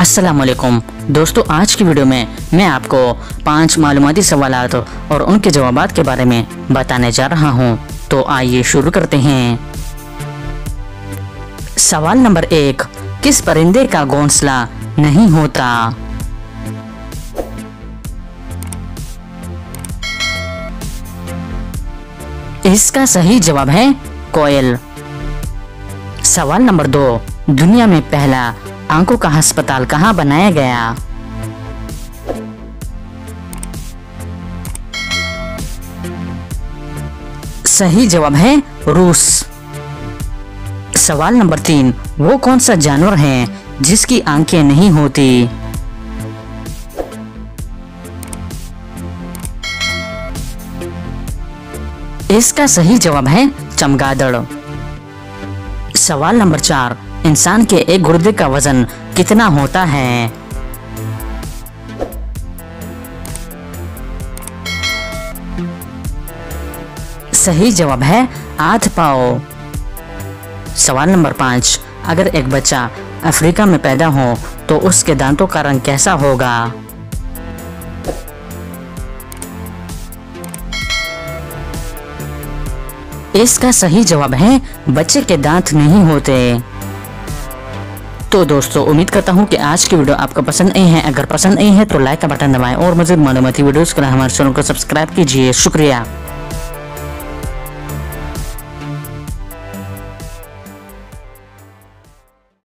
अस्सलाम वालेकुम दोस्तों, आज की वीडियो में मैं आपको 5 मालूमाती सवालात और उनके जवाबात के बारे में बताने जा रहा हूं। तो आइए शुरू करते हैं। सवाल नंबर 1, किस परिंदे का घोंसला नहीं होता? इसका सही जवाब है कोयल। सवाल नंबर 2, दुनिया में पहला आंखों का अस्पताल कहाँ बनाया गया? सही जवाब है रूस। सवाल नंबर 3, वो कौन सा जानवर है जिसकी आंखें नहीं होती? इसका सही जवाब है चमगादड़। सवाल नंबर 4, इंसान के एक गुर्दे का वजन कितना होता है? सही जवाब है 8 पाव। सवाल नंबर 5, अगर एक बच्चा अफ्रीका में पैदा हो तो उसके दांतों का रंग कैसा होगा? इसका सही जवाब है बच्चे के दांत नहीं होते। तो दोस्तों, उम्मीद करता हूँ कि आज की वीडियो आपको पसंद आई है। अगर पसंद आई है तो लाइक का बटन दबाएं और मज़ीद मालूमाती वीडियोस के लिए हमारे चैनल को सब्सक्राइब कीजिए। शुक्रिया।